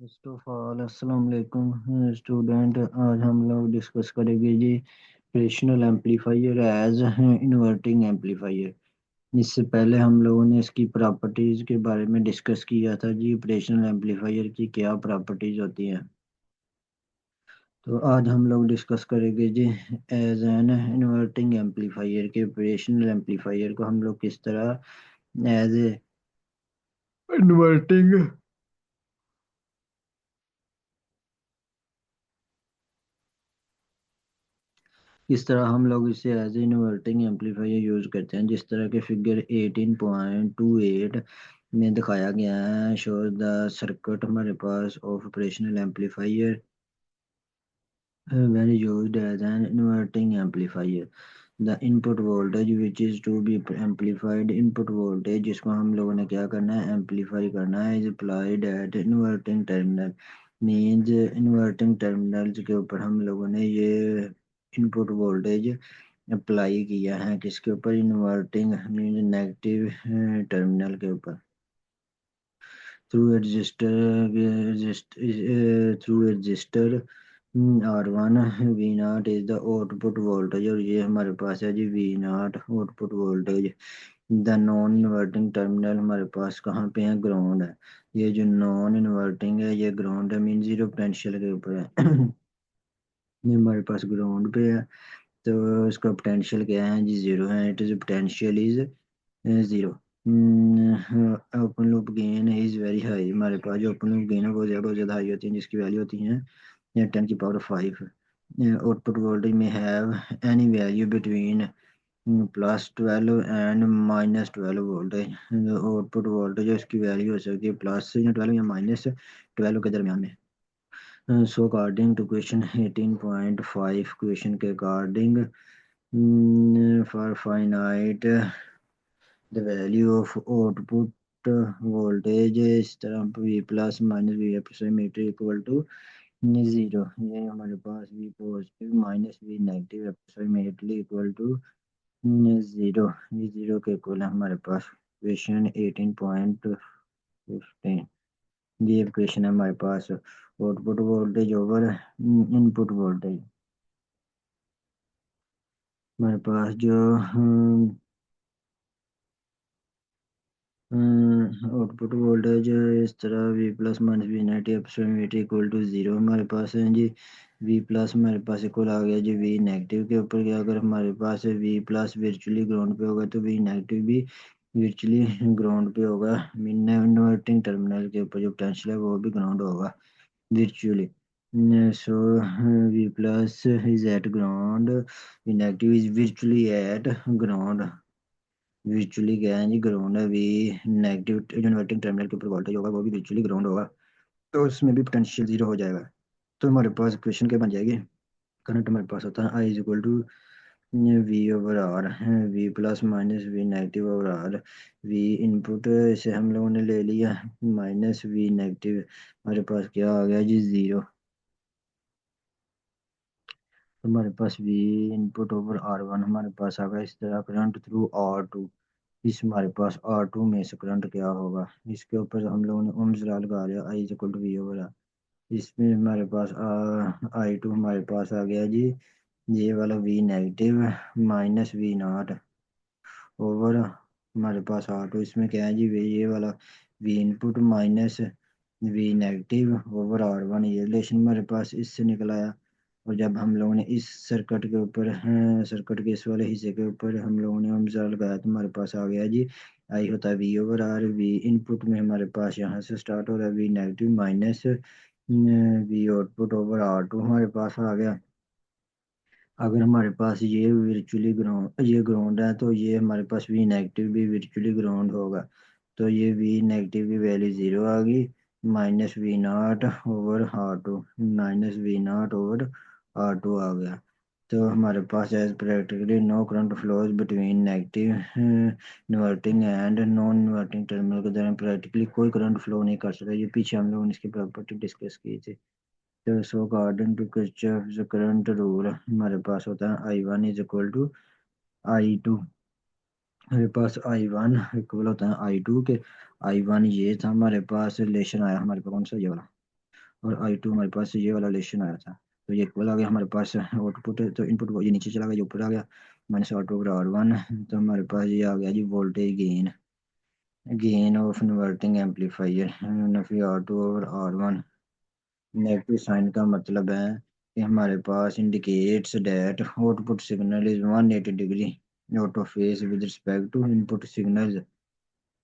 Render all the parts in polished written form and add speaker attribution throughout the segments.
Speaker 1: First of all अस्सलाम वालेकुम student. आज हम लोग डिस्कस करेंगे जी operational amplifier as inverting amplifier. इससे पहले हम लोगों ने इसकी प्रॉपर्टीज़ के बारे में डिस्कस किया था जी, ऑपरेशनल एम्पलीफायर की क्या प्रॉपर्टीज़ होती हैं। तो आज हम लोग डिस्कस करेंगे जी एज एन इन्वर्टिंग एम्पलीफायर के ऑपरेशनल एम्पलीफायर को हम लोग किस तरह एज ए इन्वर्टिंग इस तरह हम लोग इसे एज इन्वर्टिंग एम्पलीफायर यूज करते हैं, जिस तरह के फिगर 18.28 में दिखाया गया है। शो द सर्किट हमारे पास of operational amplifier when used as an inverting amplifier. The input voltage which is to be amplified, input voltage जिसको हम लोगों ने क्या करना है, एम्पलीफाई करना है, is applied at inverting terminal, means inverting terminals के ऊपर हम लोगों ने ये इनपुट वोल्टेज अप्लाई किया है। किसके ऊपर, इन्वर्टिंग मीन नेगेटिव टर्मिनल के ऊपर। Through register R1 V not is the output voltage, और ये हमारे पास है जी V not output voltage. The non inverting terminal हमारे पास कहाँ पे है, ग्राउंड है। ये जो नॉन इन्वर्टिंग है ये ग्राउंड है, मीन जीरो पोटेंशियल के ऊपर है। ये हमारे पास ग्राउंड पे है, तो इसका पोटेंशियल क्या है जी, जीरो है। It is potential is zero. Open loop gain is very high, हमारे पास जो ओपन लूप गेन है वो बहुत ज़्यादा हाई होती है, जिसकी वैल्यू होती है 10 की पावर 5। आउटपुट वोल्टेज में have any value between +12 and -12 voltage. Output voltage है उसकी वैल्यू हो सकती है +12 या -12 के दरमियान में। So according to question 18.5, question के according for finite the value of output voltage इस तरह V plus minus V approximately equal to zero. ये हमारे पास V positive minus V negative approximately equal to zero. ये जीरो के equal है हमारे पास। क्वेश्चन 18.15, ये क्वेश्चन है हमारे पास। Output voltage over input voltage, हमारे पास जो आउटपुट वोल्टेज इस तरह V plus minus V negative epsilon equal to zero हमारे पास है जी। V प्लस हमारे पास इक्वल आ गया जी V नेगेटिव के ऊपर क्या, अगर हमारे पास V प्लस वर्चुअली ग्राउंड पे होगा तो V नेगेटिव भी वर्चुअली ग्राउंड पे होगा। मीन इन्वर्टिंग टर्मिनल के ऊपर जो पोटेंशियल है वो भी ग्राउंड होगा virtually. So V plus is at ground, V negative is virtually at ground। virtually क्या है जी, ग्राउंड है। V नेगेटिव जो इन्वर्टिंग टर्मिनल के ऊपर वोल्टेज होगा वो भी virtually ग्राउंड होगा, तो उसमें भी पोटेंशियल जीरो हो जाएगा। तो हमारे पास इक्वेशन क्या बन जाएगी, करंट हमारे पास होता है I is equal to V over R, V plus minus V negative over R. V input इसे हम लोगों ने ले लिया, माइनस V नेगेटिव, हमारे पास क्या आ गया जी, जीरो। हमारे पास V इनपुट ओवर R1 हमारे पास आ गया। इस तरह करंट थ्रू R2, इस हमारे पास R2 में से करंट क्या होगा, इसके ऊपर हम लोगों ने ओम्स लॉ लगा लिया, I is equal to V over R. इसमें हमारे पास I2 हमारे पास आ गया जी, ये वाला V negative minus V naught over हमारे पास R2। इसमें क्या है जी, ये वाला V input minus V negative over R1, ये रिलेशन हमारे पास इससे निकल आया। और जब हम लोगों ने इस सर्किट के ऊपर, सर्किट के इस वाले हिस्से के ऊपर हम लोगों ने ओम्स लगाया तो हमारे पास आ गया जी, आई होता है V over R. V input में हमारे पास यहाँ से स्टार्ट हो रहा है V negative minus V output over R2 हमारे पास आ गया। अगर हमारे पास ये वर्चुअली ग्राउंड, ये ग्राउंड है, तो ये हमारे पास V नेगेटिव भी वर्चुअली ग्राउंड होगा, तो ये V नेगेटिव की वैल्यू जीरो आ गई। Minus V naught over R2, minus V naught over R2 आ गया। तो हमारे पास as practically no current flows between negative inverting and non inverting terminal के दौरान प्रैक्टिकली कोई करंट फ्लो नहीं कर सकता। ये पीछे हम लोगों ने इसकी प्रॉपर्टी डिस्कस की थी। तो so according to Kirchhoff's current rule हमारे पास होता है I1 is equal to I2। हमारे पास I1 इक्वल होता है I2 के। I1 ये था हमारे पास, रिलेशन आया हमारे पास कौन सा, ये वाला। और I2 हमारे पास ये वाला रिलेशन आया था। तो ये इक्वल आ गया हमारे पास आउटपुट, तो इनपुट ये नीचे चला गया, ये ऊपर आ गया, -R2/R1। तो हमारे पास ये आ गया जी voltage gain of inverting amplifier नफी R2/R1। नेगेटिव साइन का मतलब है कि हमारे पास indicates that output signal is 180 degree out of phase with respect to input signals,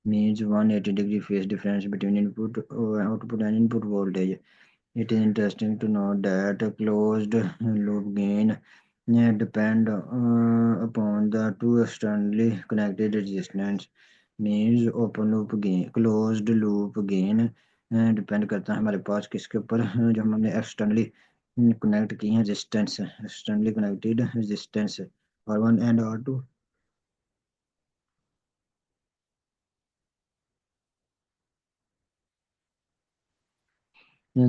Speaker 1: means 180 degree phase difference between output and input voltage. It is interesting to note that a closed loop gain depend upon the two externally connected resistance, means open loop gain, closed loop gain depend करता है हमारे पास किसके ऊपर, जो हमने externally connect की है resistance, externally connected resistance R1 and R2।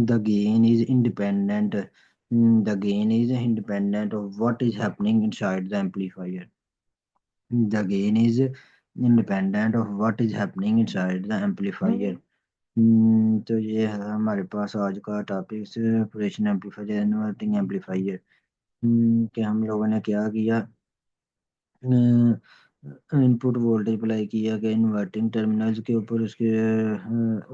Speaker 1: The gain is independent. The gain is independent of what is happening inside the amplifier. The gain is independent of what is happening inside the amplifier. तो ये है हमारे पास आज का topic operation amplifier, inverting amplifier. कि हम लोगों ने क्या किया, इनपुट वोल्टेज अप्लाई किया गया इन्वर्टिंग टर्मिनल्स के ऊपर, उसके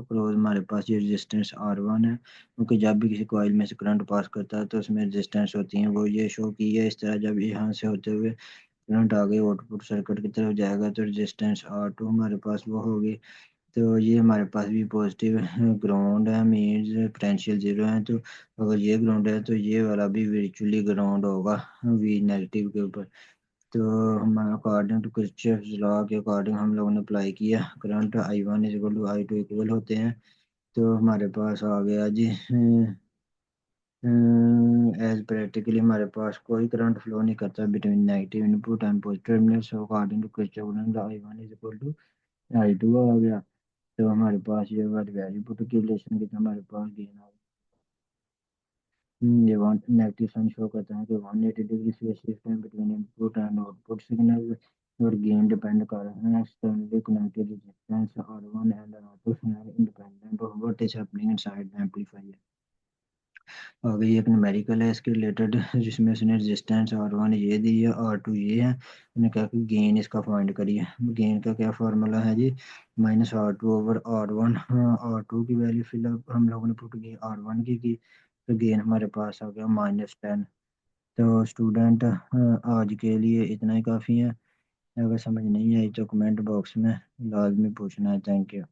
Speaker 1: अक्रॉस हमारे पास ये रेजिस्टेंस R1 है, क्योंकि जब भी किसी कॉइल में से करंट पास करता है तो उसमें रेजिस्टेंस होती है, वो ये शो की है इस तरह। जब यहाँ से होते हुए करंट आगे आउटपुट सर्किट की तरफ जाएगा तो रेजिस्टेंस R2 हमारे पास वो होगी। तो ये हमारे पास भी पॉजिटिव ग्राउंड है, मीन्स पोटेंशियल जीरो है। तो अगर ये ग्राउंड है तो ये वाला भी वर्चुअली ग्राउंड होगा V नेगेटिव के ऊपर। तो हम अकॉर्डिंग टू किरचॉफ्स लॉ के अकॉर्डिंग हम लोगों ने अप्लाई किया, current I1 is equal to I2 इक्वल होते हैं। तो हमारे पास आ गया जी एज प्रैक्टिकली हमारे पास कोई करंट फ्लो नहीं करता between negative input and positive terminal, so according to Kirchhoff I1 is equal to I2 आ गया। तो हमारे पास ये वाली वैल्यू पुट की रिलेशन की, तो हमारे पास गेन आ गया। ये वन नेगेटिव साइन शो करता है कि 180 डिग्री फेज शिफ्ट है between input and output signal, और गेन डिपेंड कर रहे हैं externally connected resistance R1 and output signal independent of what is happening inside the amplifier. अगर ये एक न्यूमेरिकल है इसके रिलेटेड, जिसमें उसने रेजिस्टेंस R1 ये दी है, R2 ये है, उन्होंने कहा कि गेन इसका फाइंड करिए। गेन का क्या फार्मूला है जी, -R2/R1। R2 की वैल्यू फिलअप हम लोगों ने पुट की, R1 की, तो गेन हमारे पास आ गया -10। तो स्टूडेंट आज के लिए इतना ही काफ़ी है। अगर समझ नहीं आई तो कमेंट बॉक्स में लाजमी पूछना है। Thank you.